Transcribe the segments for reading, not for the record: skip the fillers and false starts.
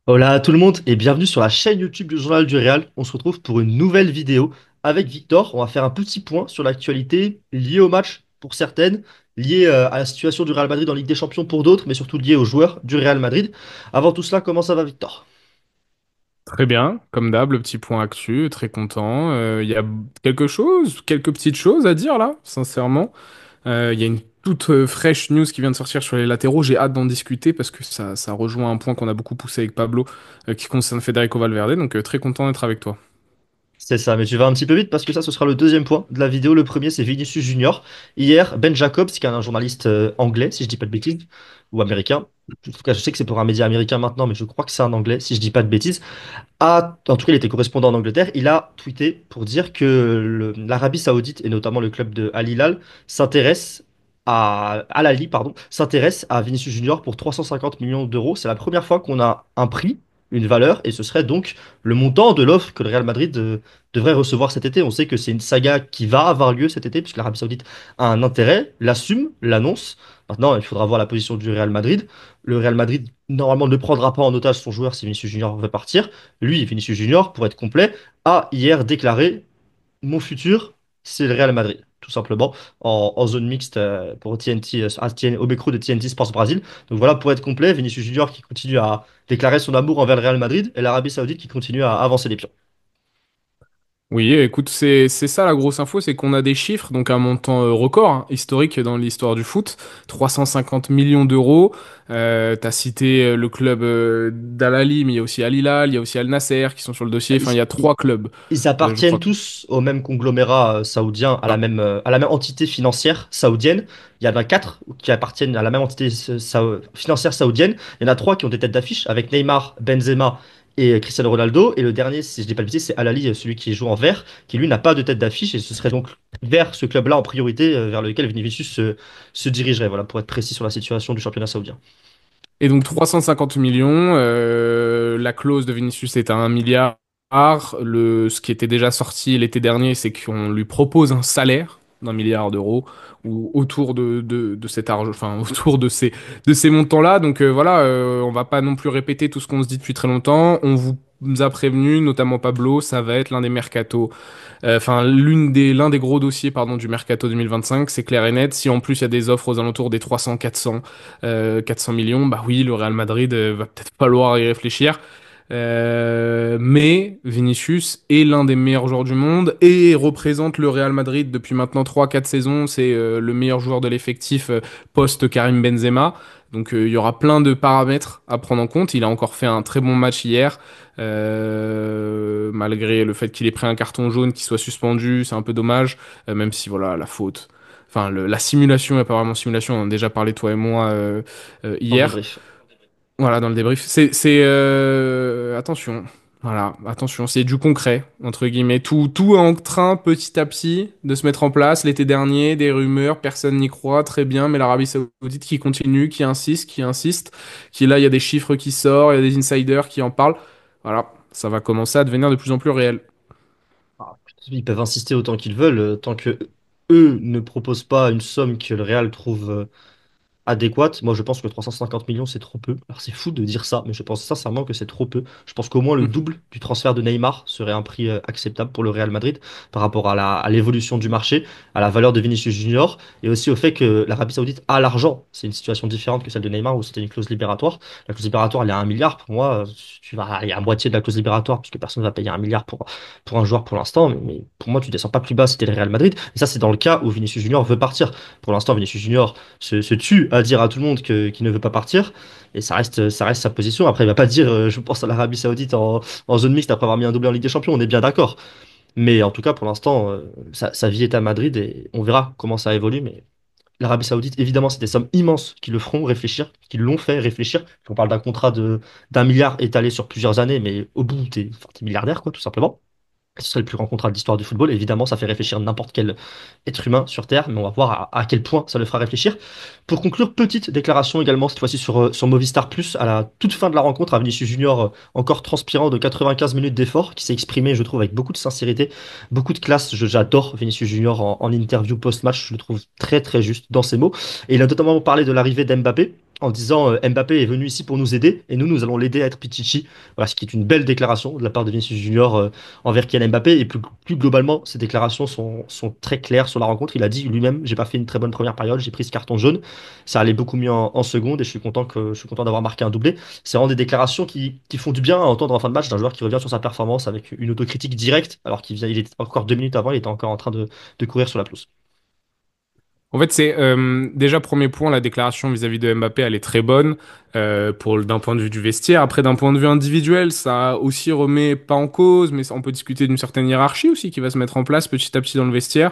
Hola à tout le monde et bienvenue sur la chaîne YouTube du Journal du Real. On se retrouve pour une nouvelle vidéo avec Victor. On va faire un petit point sur l'actualité liée au match pour certaines, liée à la situation du Real Madrid en Ligue des Champions pour d'autres, mais surtout liée aux joueurs du Real Madrid. Avant tout cela, comment ça va Victor? Très bien, comme d'hab, le petit point actu, très content. Il y a quelques petites choses à dire là, sincèrement. Il y a une toute fraîche news qui vient de sortir sur les latéraux. J'ai hâte d'en discuter parce que ça rejoint un point qu'on a beaucoup poussé avec Pablo, qui concerne Federico Valverde. Donc très content d'être avec toi. C'est ça, mais tu vas un petit peu vite parce que ça, ce sera le deuxième point de la vidéo. Le premier, c'est Vinicius Junior. Hier, Ben Jacobs, qui est un journaliste anglais, si je dis pas de bêtises, ou américain. En tout cas, je sais que c'est pour un média américain maintenant, mais je crois que c'est un anglais, si je dis pas de bêtises. En tout cas, il était correspondant en Angleterre. Il a tweeté pour dire que l'Arabie Saoudite et notamment le club de Al Hilal s'intéresse à Al Ahly, pardon, s'intéresse à Vinicius Junior pour 350 millions d'euros. C'est la première fois qu'on a un prix, une valeur, et ce serait donc le montant de l'offre que le Real Madrid devrait recevoir cet été. On sait que c'est une saga qui va avoir lieu cet été, puisque l'Arabie Saoudite a un intérêt, l'assume, l'annonce. Maintenant, il faudra voir la position du Real Madrid. Le Real Madrid, normalement, ne prendra pas en otage son joueur si Vinicius Junior veut partir. Lui, Vinicius Junior, pour être complet, a hier déclaré mon futur, c'est le Real Madrid, tout simplement, en zone mixte pour TNT, au micro de TNT Sports Brazil. Donc voilà, pour être complet, Vinicius Junior qui continue à déclarer son amour envers le Real Madrid et l'Arabie Saoudite qui continue à avancer les pions. Oui, écoute, c'est ça la grosse info, c'est qu'on a des chiffres, donc un montant record hein, historique dans l'histoire du foot, 350 millions d'euros. T'as cité le club d'Al Ahly, mais il y a aussi Al Hilal, il y a aussi Al Nasser qui sont sur le dossier. Enfin, il y a Ils, trois clubs, ils je appartiennent crois. tous au même conglomérat saoudien, Ça. à la même entité financière saoudienne. Il y en a quatre qui appartiennent à la même entité financière saoudienne. Il y en a trois qui ont des têtes d'affiche avec Neymar, Benzema et Cristiano Ronaldo. Et le dernier, si je dis pas de bêtises, c'est Al Ahly, celui qui joue en vert, qui lui n'a pas de tête d'affiche. Et ce serait donc vers ce club-là en priorité, vers lequel Vinicius se dirigerait. Voilà, pour être précis sur la situation du championnat saoudien. Et donc 350 millions, la clause de Vinicius est à 1 milliard. Ce qui était déjà sorti l'été dernier, c'est qu'on lui propose un salaire d'1 milliard d'euros ou autour de cet argent, enfin autour de ces montants-là. Donc voilà, on va pas non plus répéter tout ce qu'on se dit depuis très longtemps. On vous a prévenu, notamment Pablo, ça va être l'un des mercatos enfin, l'un des gros dossiers, pardon, du mercato 2025, c'est clair et net. Si en plus il y a des offres aux alentours des 300, 400 millions, bah oui, le Real Madrid va peut-être falloir y réfléchir. Mais Vinicius est l'un des meilleurs joueurs du monde et représente le Real Madrid depuis maintenant 3, 4 saisons. C'est le meilleur joueur de l'effectif post-Karim Benzema. Donc il y aura plein de paramètres à prendre en compte. Il a encore fait un très bon match hier. Malgré le fait qu'il ait pris un carton jaune, qu'il soit suspendu, c'est un peu dommage, même si voilà, la faute. Enfin, la simulation, il n'y a pas vraiment simulation, on en a déjà parlé toi et moi En hier. débrief. Voilà, dans le débrief. Attention, voilà, attention, c'est du concret, entre guillemets. Tout est en train, petit à petit, de se mettre en place. L'été dernier, des rumeurs, personne n'y croit, très bien, mais l'Arabie Saoudite qui continue, qui insiste, qui là, il y a des chiffres qui sortent, il y a des insiders qui en parlent. Voilà, ça va commencer à devenir de plus en plus réel. Ah, ils peuvent insister autant qu'ils veulent, tant que eux ne proposent pas une somme que le Real trouve adéquate. Moi, je pense que 350 millions, c'est trop peu. Alors, c'est fou de dire ça, mais je pense sincèrement que c'est trop peu. Je pense qu'au moins le Mhm. double du transfert de Neymar serait un prix acceptable pour le Real Madrid par rapport à l'évolution du marché, à la valeur de Vinicius Junior et aussi au fait que l'Arabie Saoudite a l'argent. C'est une situation différente que celle de Neymar où c'était une clause libératoire. La clause libératoire, elle est à 1 milliard. Pour moi, tu vas aller à moitié de la clause libératoire puisque personne ne va payer 1 milliard pour un joueur pour l'instant. Mais pour moi, tu descends pas plus bas si t'es le Real Madrid. Et ça, c'est dans le cas où Vinicius Junior veut partir. Pour l'instant, Vinicius Junior se tue à dire à tout le monde qu'il ne veut pas partir. Et ça reste sa position. Après, il va pas dire je pense à l'Arabie Saoudite en zone mixte après avoir mis un doublé en Ligue des Champions. On est bien d'accord. Mais en tout cas, pour l'instant, sa vie est à Madrid et on verra comment ça évolue. Mais l'Arabie Saoudite, évidemment, c'est des sommes immenses qui le feront réfléchir, qui l'ont fait réfléchir. On parle d'un contrat d'1 milliard étalé sur plusieurs années, mais au bout, t'es milliardaire, quoi, tout simplement. Ce serait le plus grand contrat de l'histoire du football. Évidemment, ça fait réfléchir n'importe quel être humain sur Terre, mais on va voir à quel point ça le fera réfléchir. Pour conclure, petite déclaration également, cette fois-ci sur Movistar Plus, à la toute fin de la rencontre, à Vinicius Junior, encore transpirant de 95 minutes d'effort, qui s'est exprimé, je trouve, avec beaucoup de sincérité, beaucoup de classe. J'adore Vinicius Junior en interview post-match, je le trouve très très juste dans ses mots. Et il a notamment parlé de l'arrivée d'Mbappé. en disant Mbappé est venu ici pour nous aider et nous allons l'aider à être Pichichi. Voilà, ce qui est une belle déclaration de la part de Vinicius Junior envers Kylian Mbappé. Et plus globalement, ces déclarations sont très claires sur la rencontre. Il a dit lui-même, j'ai pas fait une très bonne première période, j'ai pris ce carton jaune. Ça allait beaucoup mieux en seconde et je suis content d'avoir marqué un doublé. C'est vraiment des déclarations qui font du bien à entendre en fin de match d'un joueur qui revient sur sa performance avec une autocritique directe, alors il était encore 2 minutes avant, il était encore en train de courir sur la pelouse. En fait, c'est déjà premier point, la déclaration vis-à-vis de Mbappé, elle est très bonne d'un point de vue du vestiaire. Après, d'un point de vue individuel, ça aussi remet pas en cause, mais on peut discuter d'une certaine hiérarchie aussi qui va se mettre en place petit à petit dans le vestiaire.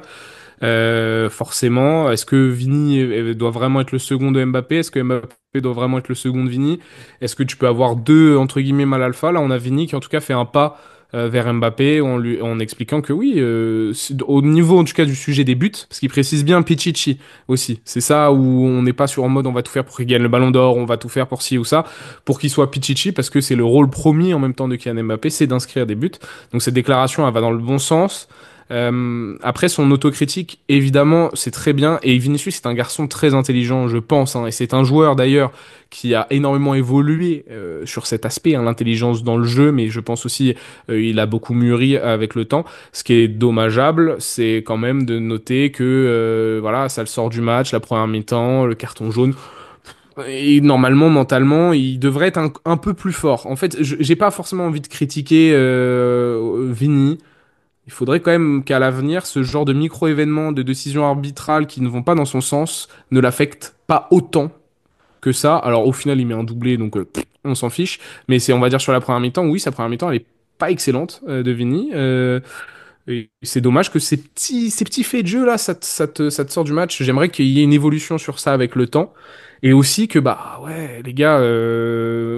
Forcément, est-ce que Vini doit vraiment être le second de Mbappé? Est-ce que Mbappé doit vraiment être le second de Vini? Est-ce que tu peux avoir deux, entre guillemets, mal alpha? Là, on a Vini qui, en tout cas, fait un pas vers Mbappé en expliquant que oui, au niveau, en tout cas, du sujet des buts, parce qu'il précise bien Pichichi aussi. C'est ça où on n'est pas sur en mode on va tout faire pour qu'il gagne le ballon d'or, on va tout faire pour ci ou ça, pour qu'il soit Pichichi, parce que c'est le rôle premier en même temps de Kylian Mbappé, c'est d'inscrire des buts. Donc cette déclaration, elle va dans le bon sens. Après, son autocritique, évidemment, c'est très bien. Et Vinicius, c'est un garçon très intelligent, je pense, hein, et c'est un joueur d'ailleurs qui a énormément évolué sur cet aspect, hein, l'intelligence dans le jeu, mais je pense aussi il a beaucoup mûri avec le temps. Ce qui est dommageable, c'est quand même de noter que voilà, ça le sort du match, la première mi-temps, le carton jaune. Et normalement, mentalement, il devrait être un peu plus fort. En fait, j'ai pas forcément envie de critiquer Vini. Il faudrait quand même qu'à l'avenir, ce genre de micro-événements, de décisions arbitrales qui ne vont pas dans son sens, ne l'affectent pas autant que ça. Alors au final, il met un doublé, donc on s'en fiche. Mais c'est, on va dire, sur la première mi-temps, oui, sa première mi-temps, elle est pas excellente de Vini. Et c'est dommage que ces petits faits de jeu là, ça te sort du match. J'aimerais qu'il y ait une évolution sur ça avec le temps. Et aussi que, bah ouais, les gars,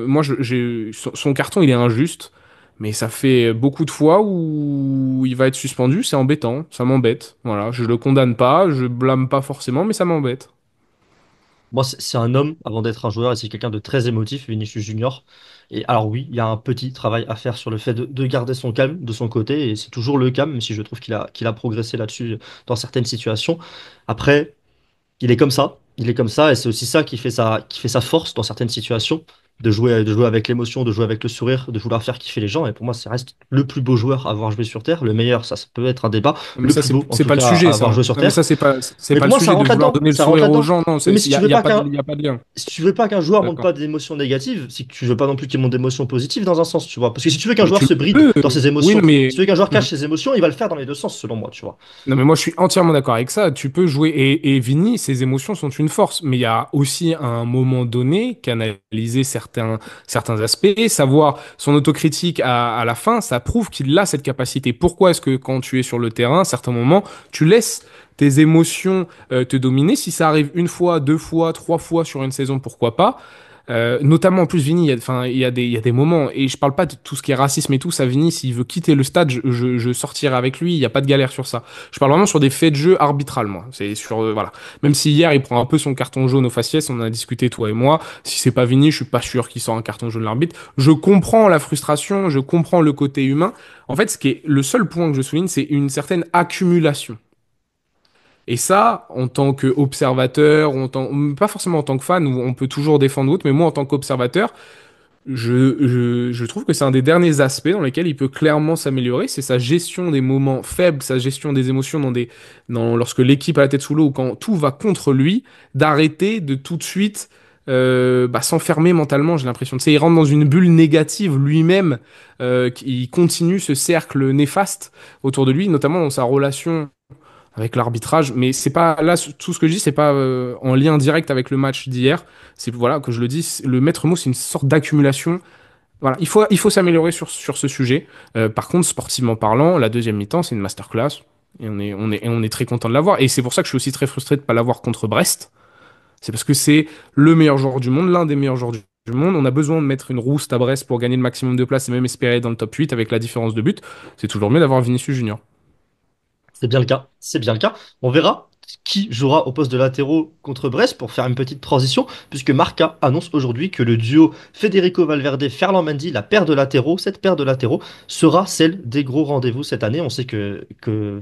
moi, son carton, il est injuste. Mais ça fait beaucoup de fois où il va être suspendu. C'est embêtant. Ça m'embête. Voilà. Je le condamne pas. Je blâme pas forcément, mais ça m'embête. Moi, c'est un homme avant d'être un joueur et c'est quelqu'un de très émotif, Vinicius Junior. Et alors oui, il y a un petit travail à faire sur le fait de garder son calme de son côté et c'est toujours le cas, même si je trouve qu'il a progressé là-dessus dans certaines situations. Après, il est comme ça. Il est comme ça et c'est aussi ça qui fait sa force dans certaines situations, de jouer avec l'émotion, de jouer avec le sourire, de vouloir faire kiffer les gens. Et pour moi, ça reste le plus beau joueur à avoir joué sur Terre. Le meilleur, ça peut être un débat. Non, mais Le ça, plus beau, en c'est tout pas le cas, à sujet, ça, avoir hein. joué sur Non, mais Terre. ça, c'est Mais pas pour le moi, ça sujet de rentre vouloir là-dedans. donner le Ça rentre sourire aux là-dedans. gens. Non, Oui, mais si tu veux y a pas pas de, qu'un y a pas de lien. si tu veux pas qu'un joueur montre D'accord. pas d'émotions négatives, c'est que tu veux pas non plus qu'il montre d'émotions positives dans un sens, tu vois. Parce que si tu veux qu'un Mais joueur tu se le bride peux. dans ses Oui, non, émotions, si mais. tu veux qu'un joueur Mhm. cache ses émotions, il va le faire dans les deux sens, selon moi, tu vois. Non, mais moi, je suis entièrement d'accord avec ça. Tu peux jouer. Et Vini, ses émotions sont une force. Mais il y a aussi à un moment donné qu'analyser certains aspects, savoir son autocritique à la fin, ça prouve qu'il a cette capacité. Pourquoi est-ce que quand tu es sur le terrain, à certains moments, tu laisses tes émotions te dominer? Si ça arrive une fois, deux fois, trois fois sur une saison, pourquoi pas? Notamment en plus Vini, enfin il y a des moments et je parle pas de tout ce qui est racisme et tout ça. Vini, s'il veut quitter le stade, je sortirai avec lui. Il y a pas de galère sur ça. Je parle vraiment sur des faits de jeu arbitral, moi. C'est sur voilà. Même si hier il prend un peu son carton jaune au faciès, on en a discuté toi et moi. Si c'est pas Vini, je suis pas sûr qu'il sort un carton jaune de l'arbitre. Je comprends la frustration, je comprends le côté humain. En fait, ce qui est le seul point que je souligne, c'est une certaine accumulation. Et ça, en tant qu'observateur, pas forcément en tant que fan, où on peut toujours défendre l'autre, mais moi en tant qu'observateur, je trouve que c'est un des derniers aspects dans lesquels il peut clairement s'améliorer, c'est sa gestion des moments faibles, sa gestion des émotions lorsque l'équipe a la tête sous l'eau ou quand tout va contre lui, d'arrêter de tout de suite s'enfermer mentalement, j'ai l'impression. Tu sais, il rentre dans une bulle négative lui-même, il continue ce cercle néfaste autour de lui, notamment dans sa relation avec l'arbitrage. Mais c'est pas là, tout ce que je dis, c'est pas en lien direct avec le match d'hier. C'est voilà que je le dis, le maître mot, c'est une sorte d'accumulation. Voilà, il faut s'améliorer sur ce sujet. Par contre, sportivement parlant, la deuxième mi-temps, c'est une masterclass. Et on est très content de l'avoir. Et c'est pour ça que je suis aussi très frustré de ne pas l'avoir contre Brest. C'est parce que c'est le meilleur joueur du monde, l'un des meilleurs joueurs du monde. On a besoin de mettre une rouste à Brest pour gagner le maximum de places et même espérer dans le top 8 avec la différence de but. C'est toujours mieux d'avoir Vinicius Junior. C'est bien le cas. C'est bien le cas. On verra qui jouera au poste de latéraux contre Brest pour faire une petite transition, puisque Marca annonce aujourd'hui que le duo Federico Valverde-Ferland Mendy, la paire de latéraux, cette paire de latéraux sera celle des gros rendez-vous cette année. On sait que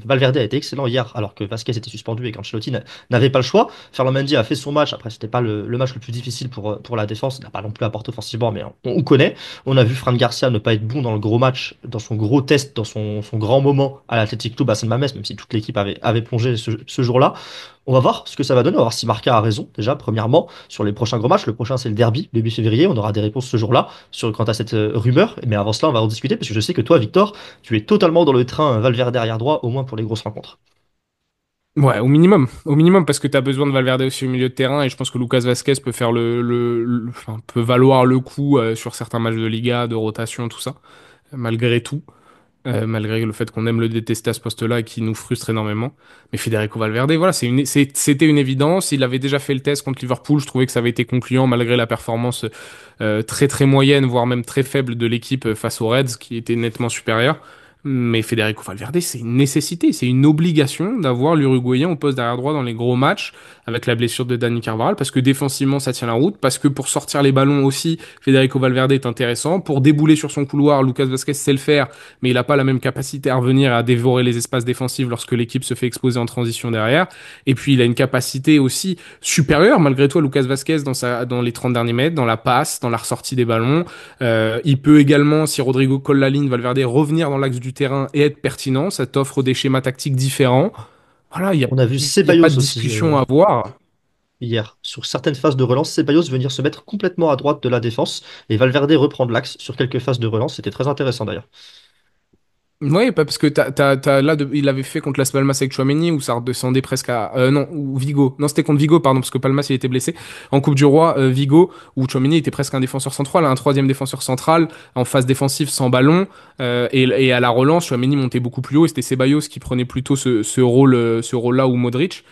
Valverde a été excellent hier, alors que Vasquez était suspendu et qu'Ancelotti n'avait pas le choix. Ferland Mendy a fait son match. Après, c'était pas le match le plus difficile pour la défense. Il n'a pas non plus apporté offensivement, mais on connaît. On a vu Fran Garcia ne pas être bon dans le gros match, dans son gros test, dans son grand moment à l'Athletic Club à San Mamés, même si toute l'équipe avait plongé ce jour-là. On va voir ce que ça va donner. On va voir si Marca a raison, déjà, premièrement, sur les prochains gros matchs. Le prochain, c'est le derby, le 8 février. On aura des réponses ce jour-là quant à cette rumeur. Mais avant cela, on va en discuter parce que je sais que toi, Victor, tu es totalement dans le train Valverde arrière droit, au moins pour les grosses rencontres. Ouais, au minimum, parce que tu as besoin de Valverde aussi au milieu de terrain, et je pense que Lucas Vasquez peut faire enfin, peut valoir le coup sur certains matchs de Liga, de rotation, tout ça, malgré tout. Malgré le fait qu'on aime le détester à ce poste-là et qu'il nous frustre énormément. Mais Federico Valverde, voilà, c'était une évidence. Il avait déjà fait le test contre Liverpool. Je trouvais que ça avait été concluant malgré la performance très très moyenne, voire même très faible de l'équipe face aux Reds, qui était nettement supérieure. Mais Federico Valverde, c'est une nécessité, c'est une obligation d'avoir l'Uruguayen au poste d'arrière droit dans les gros matchs, avec la blessure de Dani Carvajal, parce que défensivement ça tient la route, parce que pour sortir les ballons aussi, Federico Valverde est intéressant. Pour débouler sur son couloir, Lucas Vasquez sait le faire, mais il n'a pas la même capacité à revenir et à dévorer les espaces défensifs lorsque l'équipe se fait exposer en transition derrière. Et puis il a une capacité aussi supérieure, malgré tout, à Lucas Vasquez dans les 30 derniers mètres, dans la passe, dans la ressortie des ballons. Il peut également, si Rodrigo colle la ligne, Valverde revenir dans l'axe du terrain et être pertinent. Ça t'offre des schémas tactiques différents. Voilà, On a vu il y a pas de Ceballos aussi discussion à avoir. hier. Sur certaines phases de relance, Ceballos venir se mettre complètement à droite de la défense et Valverde reprendre l'axe sur quelques phases de relance. C'était très intéressant d'ailleurs. Oui, parce que il avait fait contre Las Palmas avec Tchouaméni où ça redescendait presque à non ou Vigo. Non, c'était contre Vigo pardon parce que Palmas il était blessé en Coupe du Roi Vigo où Tchouaméni était presque un défenseur central, un troisième défenseur central en phase défensive sans ballon et à la relance Tchouaméni montait beaucoup plus haut et c'était Ceballos qui prenait plutôt ce rôle-là ou Modric.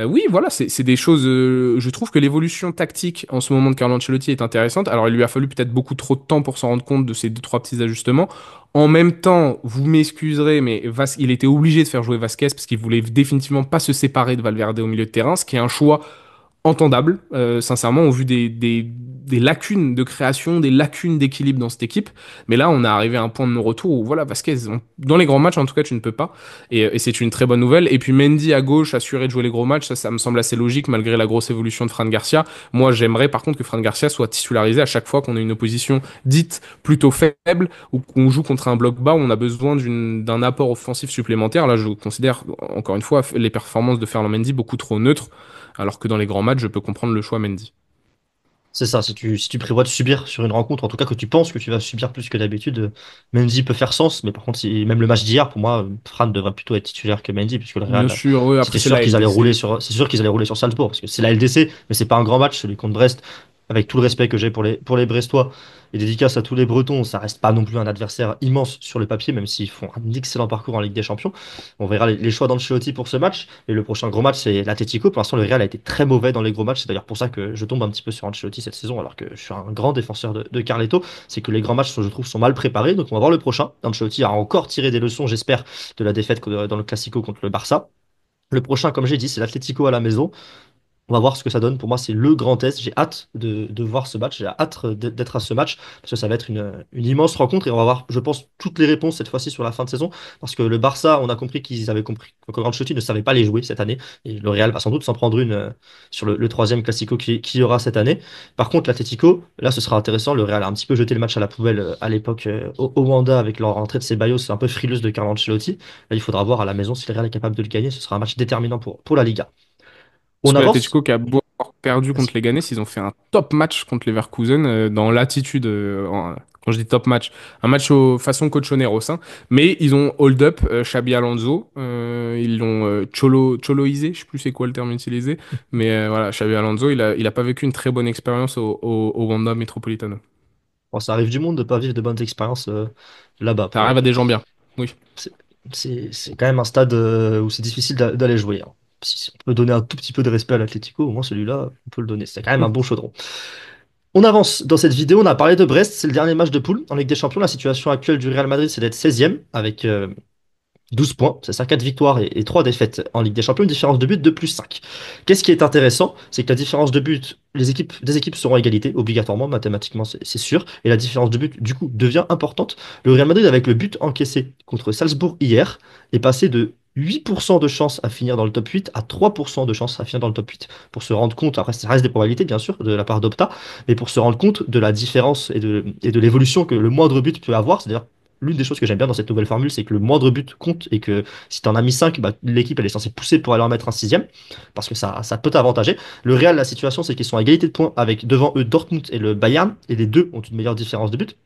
Oui, voilà, c'est des choses. Je trouve que l'évolution tactique en ce moment de Carlo Ancelotti est intéressante. Alors, il lui a fallu peut-être beaucoup trop de temps pour s'en rendre compte de ces deux, trois petits ajustements. En même temps, vous m'excuserez, mais il était obligé de faire jouer Vasquez parce qu'il voulait définitivement pas se séparer de Valverde au milieu de terrain, ce qui est un choix entendable, sincèrement, au vu des lacunes de création, des lacunes d'équilibre dans cette équipe. Mais là, on est arrivé à un point de non-retour où, voilà, Vasquez, dans les grands matchs, en tout cas, tu ne peux pas. Et c'est une très bonne nouvelle. Et puis Mendy à gauche, assuré de jouer les gros matchs, ça me semble assez logique, malgré la grosse évolution de Fran Garcia. Moi, j'aimerais par contre que Fran Garcia soit titularisé à chaque fois qu'on a une opposition dite plutôt faible ou qu'on joue contre un bloc bas où on a besoin d'un apport offensif supplémentaire. Là, je considère, encore une fois, les performances de Ferland Mendy beaucoup trop neutres. Alors que dans les grands matchs, je peux comprendre le choix Mendy. C'est ça, si tu prévois de subir sur une rencontre, en tout cas que tu penses que tu vas subir plus que d'habitude, Mendy peut faire sens, mais par contre, même le match d'hier, pour moi, Fran devrait plutôt être titulaire que Mendy, puisque le Bien Real, sûr, oui, après c'est la LDC. c'est sûr qu'ils allaient rouler sur Salzbourg, parce que c'est la LDC, mais c'est pas un grand match, celui contre Brest, avec tout le respect que j'ai pour les Brestois, et dédicace à tous les Bretons, ça reste pas non plus un adversaire immense sur le papier, même s'ils font un excellent parcours en Ligue des Champions. On verra les choix d'Ancelotti pour ce match, et le prochain gros match, c'est l'Atlético. Pour l'instant, le Real a été très mauvais dans les gros matchs, c'est d'ailleurs pour ça que je tombe un petit peu sur Ancelotti cette saison, alors que je suis un grand défenseur de Carleto, c'est que les grands matchs, je trouve, sont mal préparés, donc on va voir le prochain. Ancelotti a encore tiré des leçons, j'espère, de la défaite dans le Classico contre le Barça. Le prochain, comme j'ai dit, c'est l'Atlético à la maison. On va voir ce que ça donne. Pour moi, c'est le grand test. J'ai hâte de voir ce match. J'ai hâte d'être à ce match parce que ça va être une immense rencontre et on va voir, je pense, toutes les réponses cette fois-ci sur la fin de saison. Parce que le Barça, on a compris qu'ils avaient compris que Ancelotti ne savait pas les jouer cette année. Et le Real va sans doute s'en prendre une sur le troisième Classico qui y aura cette année. Par contre, l'Atlético, là, ce sera intéressant. Le Real a un petit peu jeté le match à la poubelle à l'époque au Wanda avec leur rentrée de Ceballos. C'est un peu frileuse de Carlo Ancelotti. Là, il faudra voir à la maison si le Real est capable de le gagner. Ce sera un match déterminant pour la Liga. Parce On que avance. l'Atlético qui a beau avoir perdu contre les Leganés, ils ont fait un top match contre Leverkusen dans l'attitude. Quand je dis top match, un match façon Colchoneros, hein. Mais ils ont hold up Xabi Alonso, ils l'ont choloisé, je sais plus c'est quoi le terme utilisé, mais voilà, Xabi Alonso, il a pas vécu une très bonne expérience au Wanda Metropolitano. Bon, ça arrive du monde de pas vivre de bonnes expériences là-bas Ça pour le arrive à coup. des gens bien. Oui. C'est c'est quand même un stade où c'est difficile d'aller jouer, hein. Si on peut donner un tout petit peu de respect à l'Atlético, au moins celui-là, on peut le donner. C'est quand même un bon chaudron. On avance dans cette vidéo, on a parlé de Brest, c'est le dernier match de poule en Ligue des Champions. La situation actuelle du Real Madrid, c'est d'être 16e avec 12 points, c'est ça, 4 victoires et 3 défaites en Ligue des Champions, une différence de but de plus 5. Qu'est-ce qui est intéressant, c'est que la différence de but, des équipes seront à égalité, obligatoirement, mathématiquement, c'est sûr, et la différence de but, du coup, devient importante. Le Real Madrid, avec le but encaissé contre Salzbourg hier, est passé de 8% de chance à finir dans le top 8 à 3% de chance à finir dans le top 8. Pour se rendre compte, après ça reste des probabilités bien sûr de la part d'Opta, mais pour se rendre compte de la différence et de l'évolution que le moindre but peut avoir, c'est-à-dire l'une des choses que j'aime bien dans cette nouvelle formule, c'est que le moindre but compte et que si tu en as mis 5, bah, l'équipe elle est censée pousser pour aller en mettre un sixième parce que ça peut t'avantager. Le Real, la situation, c'est qu'ils sont à égalité de points avec devant eux Dortmund et le Bayern et les deux ont une meilleure différence de but.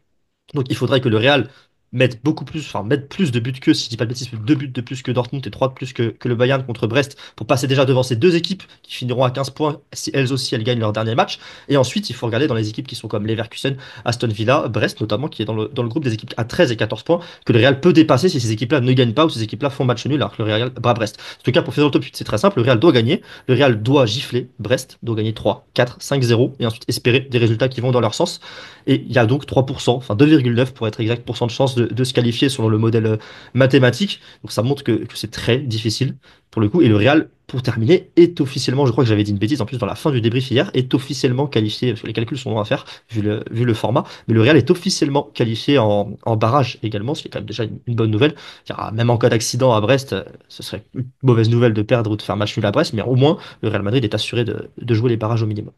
Donc il faudrait que le Real mette beaucoup plus, enfin mette plus de buts que, si je dis pas de bêtises, 2 buts de plus que Dortmund et 3 de plus que le Bayern contre Brest pour passer déjà devant ces deux équipes qui finiront à 15 points si elles aussi elles gagnent leur dernier match. Et ensuite, il faut regarder dans les équipes qui sont comme Leverkusen, Aston Villa, Brest notamment, qui est dans le groupe des équipes à 13 et 14 points, que le Real peut dépasser si ces équipes-là ne gagnent pas ou ces équipes-là font match nul alors que le Real bat Brest. En tout cas, pour finir dans le top 8, c'est très simple, le Real doit gagner, le Real doit gifler Brest, doit gagner 3, 4, 5-0 et ensuite espérer des résultats qui vont dans leur sens. Et il y a donc 3%, enfin 2,9 pour être exact, pour cent de chance de se qualifier selon le modèle mathématique. Donc ça montre que c'est très difficile pour le coup. Et le Real, pour terminer, est officiellement, je crois que j'avais dit une bêtise en plus dans la fin du débrief hier, est officiellement qualifié, parce que les calculs sont longs à faire vu le format, mais le Real est officiellement qualifié en barrage également, ce qui est quand même déjà une bonne nouvelle. Car même en cas d'accident à Brest, ce serait une mauvaise nouvelle de perdre ou de faire match nul à Brest, mais au moins le Real Madrid est assuré de jouer les barrages au minimum.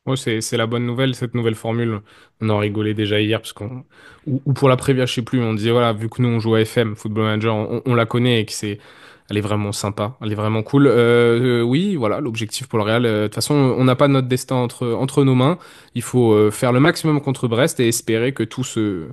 Ouais, c'est la bonne nouvelle, cette nouvelle formule. On en rigolait déjà hier, parce qu'on, ou pour la prévia, je sais plus, on disait, voilà, vu que nous on joue à FM, Football Manager, on la connaît et que elle est vraiment sympa, elle est vraiment cool. Oui, voilà, l'objectif pour le Real, de toute façon, on n'a pas notre destin entre nos mains. Il faut faire le maximum contre Brest et espérer que tout se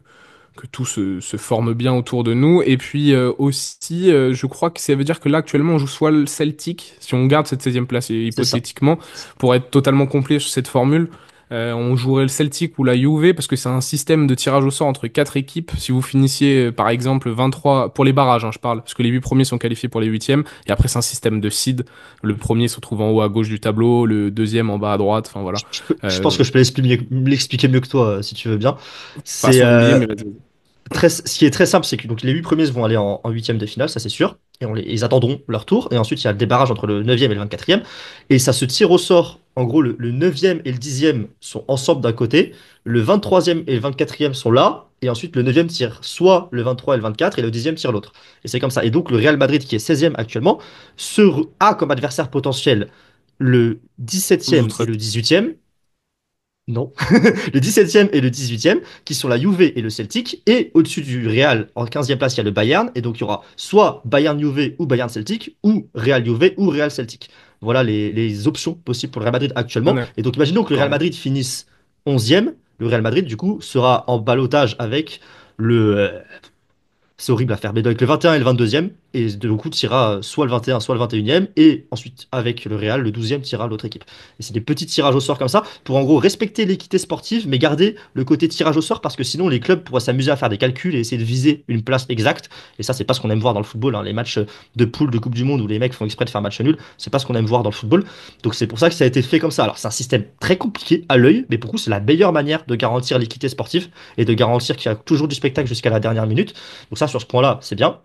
forme bien autour de nous. Et puis aussi, je crois que ça veut dire que là, actuellement, on joue soit le Celtic, si on garde cette 16e place C'est ça. hypothétiquement, pour être totalement complet sur cette formule. On jouerait le Celtic ou la Juve parce que c'est un système de tirage au sort entre quatre équipes. Si vous finissiez par exemple 23 pour les barrages, hein, je parle, parce que les 8 premiers sont qualifiés pour les huitièmes, et après c'est un système de seed. Le premier se trouve en haut à gauche du tableau, le deuxième en bas à droite. Enfin voilà. Je pense Euh, que je peux l'expliquer mieux que toi, si tu veux bien. C'est Façon NBA, mais vas-y. ce qui est très simple, c'est que donc, les 8 premiers vont aller en huitième de finale, ça c'est sûr, et ils attendront leur tour. Et ensuite, il y a le débarrage entre le neuvième et le 24e. Et ça se tire au sort. En gros, le 9e et le 10e sont ensemble d'un côté, le 23e et le 24e sont là, et ensuite le 9e tire soit le 23 et le 24, et le 10e tire l'autre. Et c'est comme ça. Et donc, le Real Madrid, qui est 16e actuellement, a comme adversaire potentiel le Toulouse ou 17e et 13. le 18e. Non. Le 17e et le 18e, qui sont la Juve et le Celtic. Et au-dessus du Real, en 15e place, il y a le Bayern. Et donc, il y aura soit Bayern-Juve ou Bayern-Celtic, ou Real-Juve ou Real-Celtic. Voilà les options possibles pour le Real Madrid On actuellement. est Et donc, imaginons que le Real d'accord. Madrid finisse 11e. Le Real Madrid, du coup, sera en ballottage avec le, c'est horrible à faire, mais avec le 21 et le 22e, et de coup tirera soit le 21, soit le 21e, et ensuite avec le Real, le 12e tirera l'autre équipe. Et c'est des petits tirages au sort comme ça, pour en gros respecter l'équité sportive, mais garder le côté tirage au sort, parce que sinon les clubs pourraient s'amuser à faire des calculs et essayer de viser une place exacte, et ça c'est pas ce qu'on aime voir dans le football, hein. Les matchs de poule de Coupe du Monde où les mecs font exprès de faire match nul, c'est pas ce qu'on aime voir dans le football, donc c'est pour ça que ça a été fait comme ça. Alors c'est un système très compliqué à l'œil, mais pour coup c'est la meilleure manière de garantir l'équité sportive, et de garantir qu'il y a toujours du spectacle jusqu'à la dernière minute. Donc ça, sur ce point-là, c'est bien.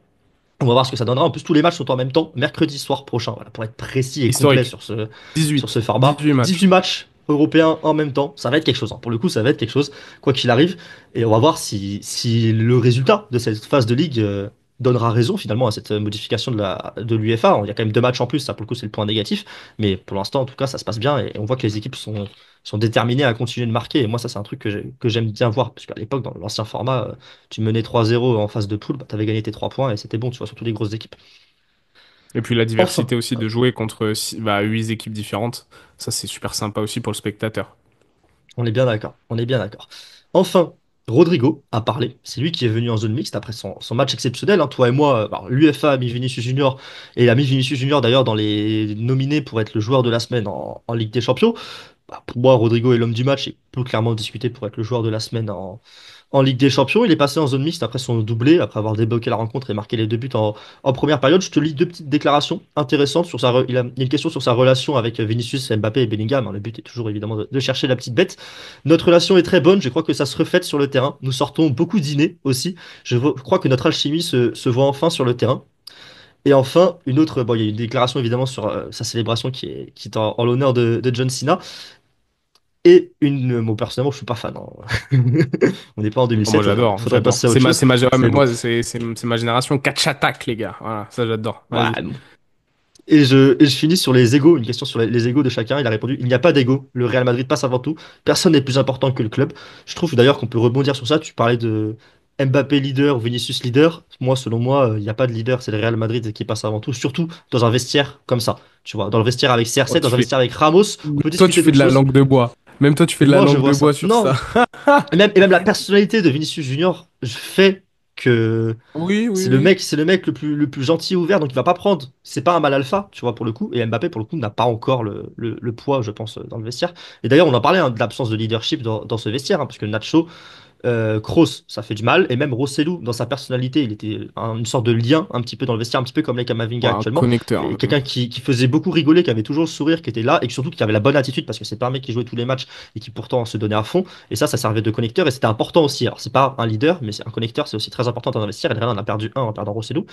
On va voir ce que ça donnera. En plus, tous les matchs sont en même temps, mercredi soir prochain, voilà, pour être précis et complet Historique. sur ce 18. format. 18 18 matchs. matchs européens en même temps, ça va être quelque chose, hein. Pour le coup, ça va être quelque chose, quoi qu'il arrive. Et on va voir si le résultat de cette phase de ligue donnera raison finalement à cette modification de l'UEFA. Il y a quand même 2 matchs en plus, ça pour le coup c'est le point négatif. Mais pour l'instant, en tout cas, ça se passe bien et on voit que les équipes sont déterminées à continuer de marquer. Et moi, ça, c'est un truc que j'aime bien voir. Parce qu'à l'époque, dans l'ancien format, tu menais 3-0 en phase de poule, bah, tu avais gagné tes 3 points et c'était bon, tu vois, surtout les grosses équipes. Et puis la Enfin, diversité aussi de jouer contre 8 équipes différentes. Ça, c'est super sympa aussi pour le spectateur. on est bien d'accord. On est bien d'accord. Enfin, Rodrigo a parlé. C'est lui qui est venu en zone mixte après son match exceptionnel, hein. Toi et moi, l'UEFA a mis Vinicius Junior et il a mis Vinicius Junior d'ailleurs dans les nominés pour être le joueur de la semaine en Ligue des Champions. Bah, pour moi, Rodrigo est l'homme du match et peut clairement discuter pour être le joueur de la semaine en Ligue des Champions. Il est passé en zone mixte après son doublé, après avoir débloqué la rencontre et marqué les deux buts en première période. Je te lis deux petites déclarations intéressantes sur il y a une question sur sa relation avec Vinicius, Mbappé et Bellingham, hein. Le but est toujours évidemment de chercher la petite bête. Notre relation est très bonne. Je crois que ça se reflète sur le terrain. Nous sortons beaucoup dîner aussi. Je crois que notre alchimie se voit enfin sur le terrain. Et enfin, une autre, bon, il y a une déclaration évidemment sur sa célébration qui est en l'honneur de John Cena. Et moi personnellement, je suis pas fan, hein. On n'est pas en Oh, moi 2007, j'adore, faudrait j'adore. passer à autre chose. Mais Mais bon, moi c'est ma génération catch attack les gars. Voilà, ça j'adore. ouais, Vas-y. bon. Et je finis sur les égos, une question sur les égos de chacun. Il a répondu, il n'y a pas d'ego. Le Real Madrid passe avant tout. Personne n'est plus important que le club. Je trouve d'ailleurs qu'on peut rebondir sur ça. Tu parlais de Mbappé leader, Vinicius leader. Moi, selon moi, il n'y a pas de leader. C'est le Real Madrid qui passe avant tout, surtout dans un vestiaire comme ça. Tu vois, dans le vestiaire avec Oh, CR7, tu dans un fais... vestiaire avec Ramos, on peut Toi tu discuter fais d'autres de la choses. langue de bois. Même toi tu fais Mais de la moi, je langue vois de bois ça. sur Non, ça. et même la personnalité de Vinicius Junior fait que Oui, oui, c'est le oui. mec, c'est le mec le plus gentil et ouvert, donc il va pas prendre. C'est pas un mal alpha, tu vois, pour le coup. Et Mbappé, pour le coup, n'a pas encore le poids, je pense, dans le vestiaire. Et d'ailleurs, on en parlait, hein, de l'absence de leadership dans ce vestiaire, hein, parce que Nacho, Kroos, ça fait du mal. Et même Rossellou, dans sa personnalité, il était une sorte de lien un petit peu dans le vestiaire, un petit peu comme les Kamavinga Ouais, un actuellement. connecteur. Et quelqu'un qui faisait beaucoup rigoler, qui avait toujours le sourire, qui était là, et surtout qui avait la bonne attitude, parce que c'est pas un mec qui jouait tous les matchs et qui pourtant se donnait à fond. Et ça servait de connecteur, et c'était important aussi. Alors, c'est pas un leader, mais c'est un connecteur, c'est aussi très important dans un vestiaire. Et le Real en a perdu un en perdant Rossellou,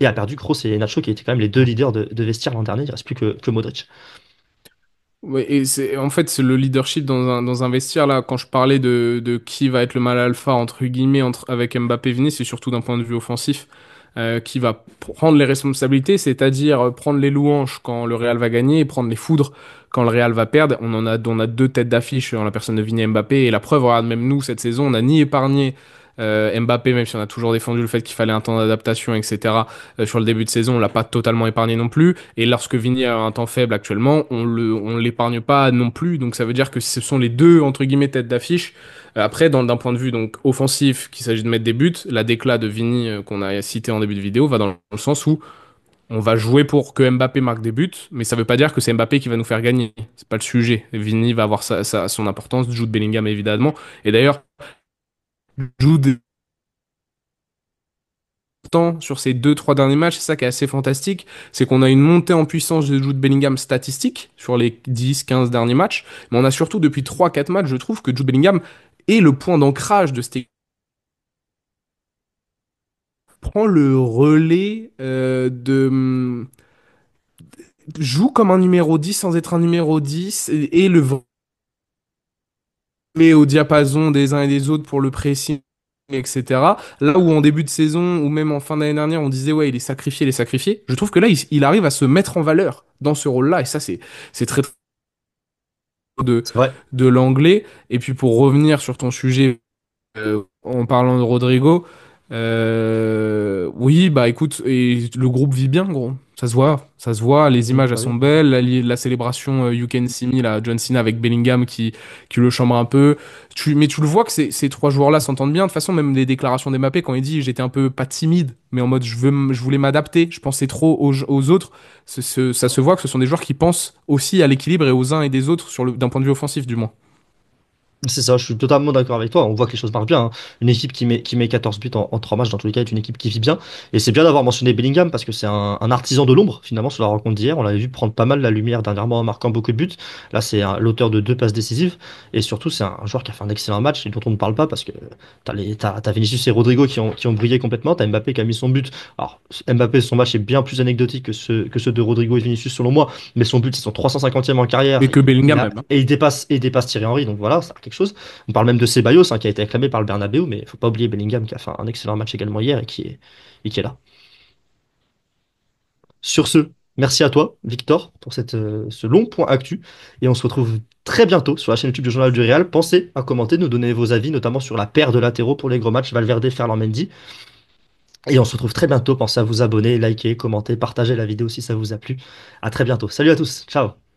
et a perdu Kroos et Nacho, qui étaient quand même les deux leaders de vestiaire l'an dernier. Il reste plus que Modric. Ouais, et c'est en fait c'est le leadership dans un vestiaire là. Quand je parlais de qui va être le mal alpha entre guillemets avec Mbappé et Vini, c'est surtout d'un point de vue offensif, qui va prendre les responsabilités, c'est-à-dire prendre les louanges quand le Real va gagner et prendre les foudres quand le Real va perdre. On a deux têtes d'affiche en la personne de Vini et Mbappé, et la preuve, regarde, même nous cette saison, on n'a ni épargné Mbappé, même si on a toujours défendu le fait qu'il fallait un temps d'adaptation, etc. Sur le début de saison, on l'a pas totalement épargné non plus. Et lorsque Vini a un temps faible actuellement, on l'épargne pas non plus. Donc ça veut dire que ce sont les deux entre guillemets têtes d'affiche. Après, d'un point de vue donc offensif, qu'il s'agit de mettre des buts, la déclat de Vini qu'on a cité en début de vidéo va dans le sens où on va jouer pour que Mbappé marque des buts, mais ça veut pas dire que c'est Mbappé qui va nous faire gagner. C'est pas le sujet. Vini va avoir son importance, Jude Bellingham évidemment. Et d'ailleurs, Jude temps sur ces deux, trois derniers matchs, c'est ça qui est assez fantastique, c'est qu'on a une montée en puissance de Jude Bellingham statistique sur les 10, 15 derniers matchs, mais on a surtout depuis trois, quatre matchs, je trouve que Jude Bellingham est le point d'ancrage de cette équipe, prend le relais joue comme un numéro 10 sans être un numéro 10 et le met au diapason des uns et des autres pour le pressing, etc. Là où en début de saison ou même en fin d'année dernière, on disait ouais, il est sacrifié, il est sacrifié. Je trouve que là, il arrive à se mettre en valeur dans ce rôle-là et ça, c'est très, très de, C'est vrai. de l'anglais. Et puis pour revenir sur ton sujet en parlant de Rodrigo, oui, bah écoute, et le groupe vit bien, gros. Ça se voit, les images elles Bah sont oui. belles, la célébration You Can See Me, là, John Cena avec Bellingham qui le chambre un peu. Mais tu le vois que ces trois joueurs-là s'entendent bien. De toute façon, même les déclarations d'Mbappé, quand il dit j'étais un peu pas timide, mais en mode je voulais m'adapter, je pensais trop aux autres, ça se voit que ce sont des joueurs qui pensent aussi à l'équilibre et aux uns et des autres d'un point de vue offensif, du moins. C'est ça, je suis totalement d'accord avec toi. On voit que les choses marchent bien, hein. Une équipe qui met 14 buts en 3 matchs, dans tous les cas, est une équipe qui vit bien. Et c'est bien d'avoir mentionné Bellingham parce que c'est un artisan de l'ombre, finalement, sur la rencontre d'hier. On l'avait vu prendre pas mal la lumière dernièrement en marquant beaucoup de buts. Là, c'est l'auteur de deux passes décisives. Et surtout, c'est un joueur qui a fait un excellent match et dont on ne parle pas parce que t'as Vinicius et Rodrigo qui ont brillé complètement. T'as Mbappé qui a mis son but. Alors, Mbappé, son match est bien plus anecdotique que ceux de Rodrigo et Vinicius, selon moi. Mais son but, c'est son 350e en carrière. Mais que Bellingham même, hein. Et il dépasse Thierry Henry. Donc voilà, c'est quelque chose. On parle même de Ceballos, hein, qui a été acclamé par le Bernabéu, mais il faut pas oublier Bellingham qui a fait un excellent match également hier et qui est là. Sur ce, merci à toi, Victor, pour ce long point actu. Et on se retrouve très bientôt sur la chaîne YouTube du Journal du Real. Pensez à commenter, nous donner vos avis, notamment sur la paire de latéraux pour les gros matchs Valverde, Ferland Mendy. Et on se retrouve très bientôt. Pensez à vous abonner, liker, commenter, partager la vidéo si ça vous a plu. À très bientôt. Salut à tous. Ciao.